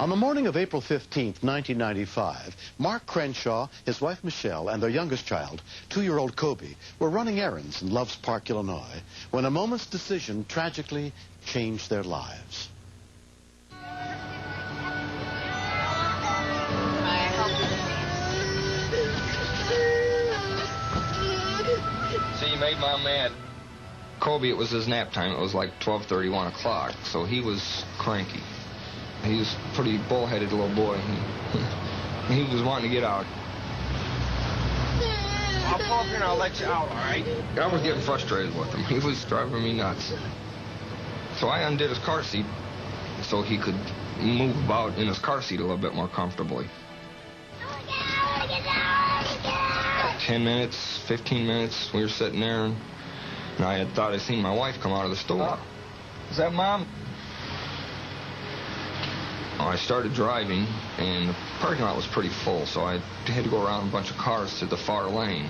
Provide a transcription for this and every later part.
On the morning of April 15th, 1995, Mark Crenshaw, his wife Michelle, and their youngest child, 2-year-old Kobe, were running errands in Loves Park, Illinois, when a moment's decision tragically changed their lives. So you made Mom mad. Kobe, it was his nap time. It was like 12:30, 1 o'clock, so he was cranky. He was a pretty bullheaded little boy. He was wanting to get out. I'll pull up here and I'll let you out, all right? I was getting frustrated with him. He was driving me nuts. So I undid his car seat so he could move about in his car seat a little bit more comfortably. 10 minutes, 15 minutes, we were sitting there, and I had thought I'd seen my wife come out of the store. Is that Mom? I started driving, and the parking lot was pretty full, so I had to go around a bunch of cars to the far lane.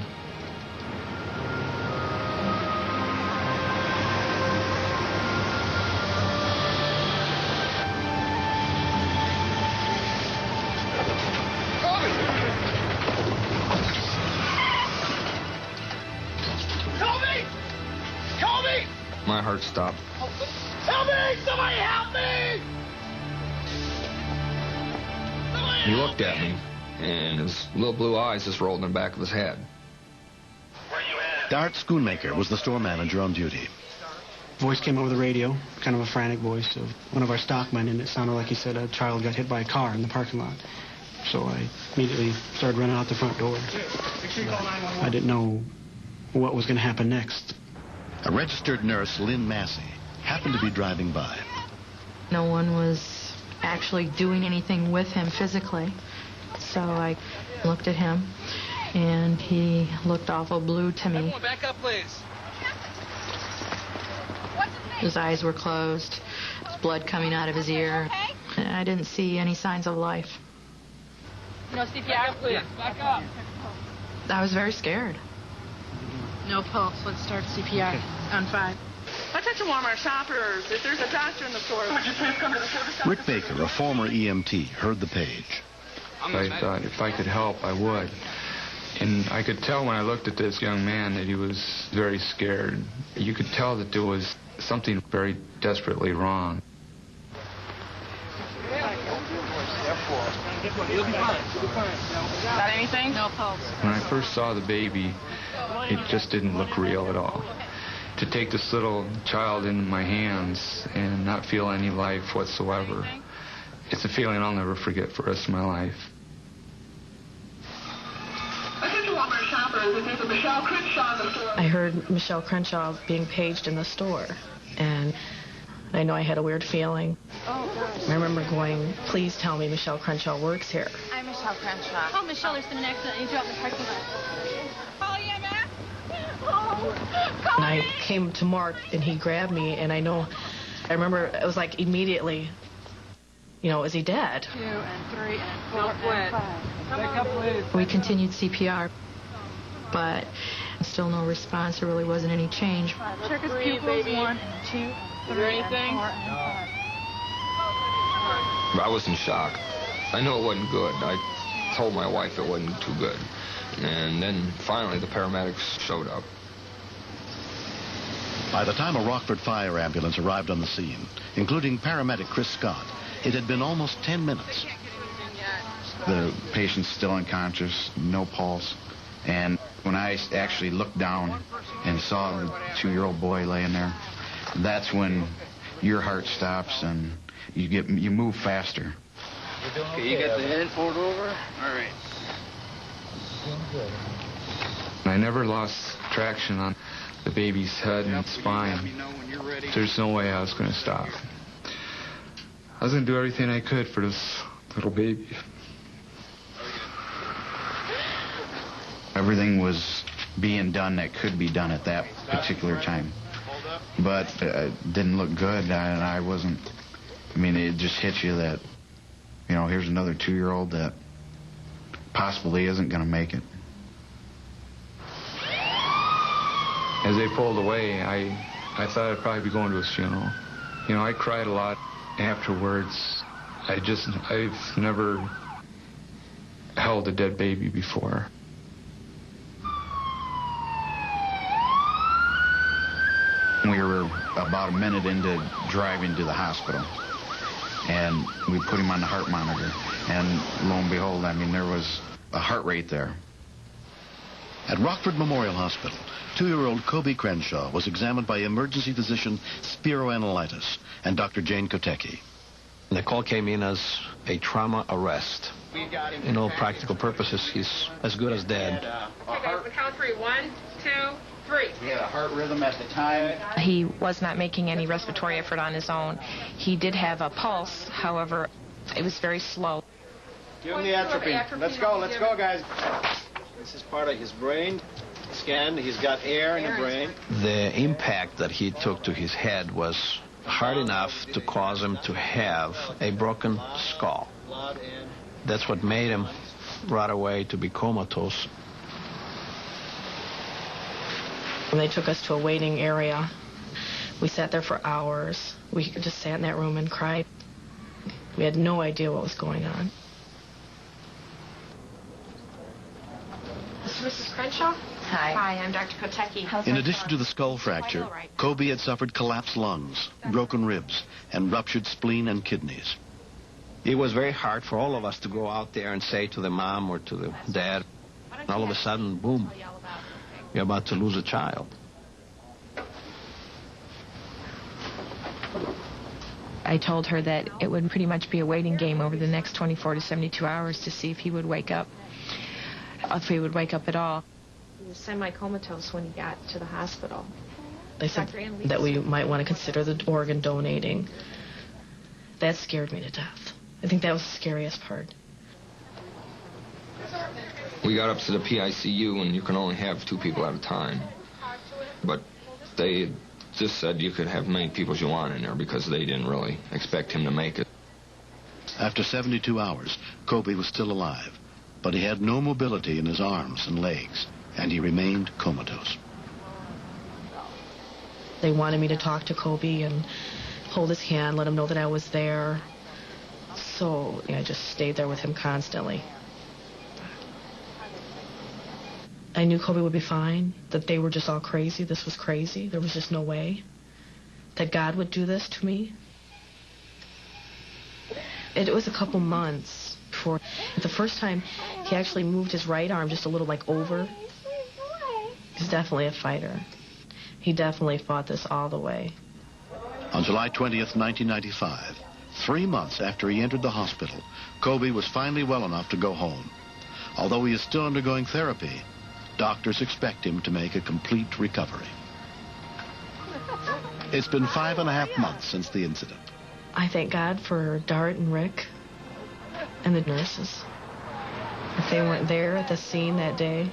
My heart stopped. Help me! Somebody help me! He looked at me, and his little blue eyes just rolled in the back of his head. Dart Schoonmaker was the store manager on duty. Voice came over the radio, kind of a frantic voice of one of our stockmen, and it sounded like he said a child got hit by a car in the parking lot. So I immediately started running out the front door. I didn't know what was going to happen next. A registered nurse, Lynn Massey, happened to be driving by. No one was actually doing anything with him physically. So I looked at him, and he looked awful blue to me. Back up, please. His eyes were closed, his blood coming out of his ear. And I didn't see any signs of life. No CPR? Back up, please. Back up. I was very scared. No pulse. Let's start CPR on 5. Attention Walmart shoppers, if there's a doctor in the store, would you please come to the service center? Rick Baker, a former EMT, heard the page. I thought if I could help, I would. And I could tell when I looked at this young man that he was very scared. You could tell that there was something very desperately wrong. You'll be fine. Got anything? No pulse. When I first saw the baby, it just didn't look real at all. To take this little child in my hands and not feel any life whatsoever, it's a feeling I'll never forget for the rest of my life. I heard Michelle Crenshaw being paged in the store, and I know I had a weird feeling. I remember going, please tell me Michelle Crenshaw works here. I'm Michelle Crenshaw. Oh, Michelle, there's been an accident. You dropped in the parking lot. Call EMS? And I came to Mark, and he grabbed me, and I remember it was like immediately, is he dead? 2 and 3 and 4 and 5. Back up, please. We continued CPR, but still no response. There really wasn't any change. Check his pupils. 1, 2, 3, Is there anything? 4 and 5. I was in shock. I knew it wasn't good. I told my wife it wasn't too good. And then finally the paramedics showed up. By the time a Rockford fire ambulance arrived on the scene, including paramedic Chris Scott, it had been almost 10 minutes. The patient's still unconscious, no pulse. And when I actually looked down and saw the 2-year-old boy laying there, that's when your heart stops and you move faster. Okay, you got the head pulled over? All right. I never lost traction on the baby's head and spine. There's no way I was going to stop. I was going to do everything I could for this little baby. Everything was being done that could be done at that particular time. But it didn't look good, and I wasn't... it just hits you that, here's another 2-year-old that possibly isn't going to make it. As they pulled away, I thought I'd probably be going to his funeral. I cried a lot afterwards. I've never held a dead baby before. We were about a minute into driving to the hospital, and we put him on the heart monitor, and lo and behold, I mean, there was a heart rate there. At Rockford Memorial Hospital, 2-year-old Kobe Crenshaw was examined by emergency physician Spiro Analytis and Dr. Jane Kotecki. The call came in as a trauma arrest. In all practical purposes, he's as good as dead. Okay, guys, we'll count 3. 1, 2, 3. He had a heart rhythm at the time. He was not making any respiratory effort on his own. He did have a pulse, however, it was very slow. Give him the atropine. Let's go, guys. This is part of his brain scan. He's got air in the brain. The impact that he took to his head was hard enough to cause him to have a broken skull. That's what made him right away to be comatose. When they took us to a waiting area, we sat there for hours. We just sat in that room and cried. We had no idea what was going on. Mrs. Crenshaw? Hi. Hi, I'm Dr. Kotecki. In addition to the skull fracture, Kobe had suffered collapsed lungs, broken ribs, and ruptured spleen and kidneys. It was very hard for all of us to go out there and say to the mom or to the dad, and all of a sudden, boom, you're about to lose a child. I told her that it would pretty much be a waiting game over the next 24 to 72 hours to see if he would wake up, if he would wake up at all. He was semi-comatose when he got to the hospital. They said that we might want to consider the organ donating. That scared me to death. I think that was the scariest part. We got up to the PICU, and you can only have 2 people at a time. But they just said you could have many people as you want in there because they didn't really expect him to make it. After 72 hours, Kobe was still alive, but he had no mobility in his arms and legs, and he remained comatose. They wanted me to talk to Kobe and hold his hand, let him know that I was there. So I just stayed there with him constantly. I knew Kobe would be fine, that they were just all crazy. This was crazy. There was just no way that God would do this to me. It was a couple months before. The first time he actually moved his right arm just a little like over. He's definitely a fighter. He definitely fought this all the way. On July 20th, 1995, 3 months after he entered the hospital, Kobe was finally well enough to go home. Although he is still undergoing therapy, doctors expect him to make a complete recovery. It's been 5.5 months since the incident. I thank God for Dart and Rick and the nurses. If they weren't there at the scene that day,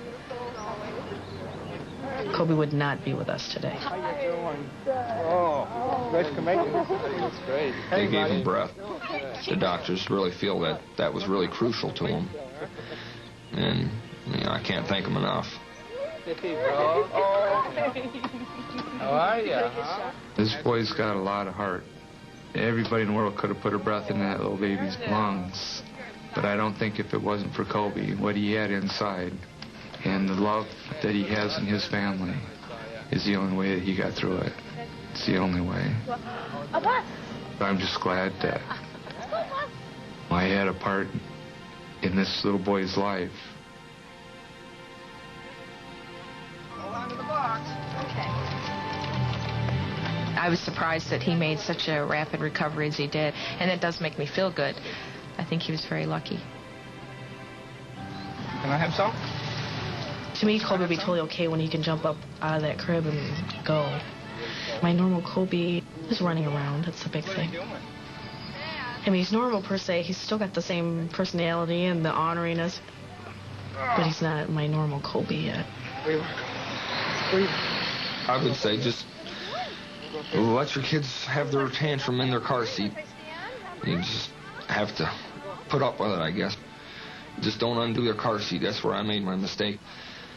Kobe would not be with us today. How you doing? Oh, great to meet you. That's great. They gave him breath. The doctors really feel that that was really crucial to him. And I can't thank them enough. How are you? Huh? This boy's got a lot of heart. Everybody in the world could have put a breath in that little baby's lungs. But I don't think if it wasn't for Kobe, what he had inside, and the love that he has in his family, is the only way that he got through it. It's the only way. I'm just glad that I had a part in this little boy's life. I was surprised that he made such a rapid recovery as he did, and it does make me feel good. I think he was very lucky. Can I have some? To me, Kobe would be totally okay when he can jump up out of that crib and go. My normal Kobe is running around. That's the big thing. I mean, he's normal per se. He's still got the same personality and the honoriness, but he's not my normal Kobe yet. I would say just let your kids have their tantrum in their car seat. You just have to put up with it, I guess. Just don't undo your car seat. That's where I made my mistake.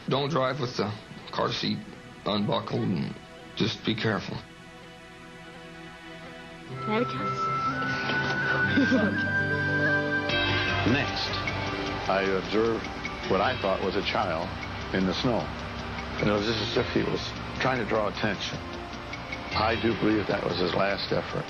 Don't drive with the car seat unbuckled, and just be careful. Can I have a kiss? Next, I observed what I thought was a child in the snow. And it was just as if he was trying to draw attention. I do believe that was his last effort.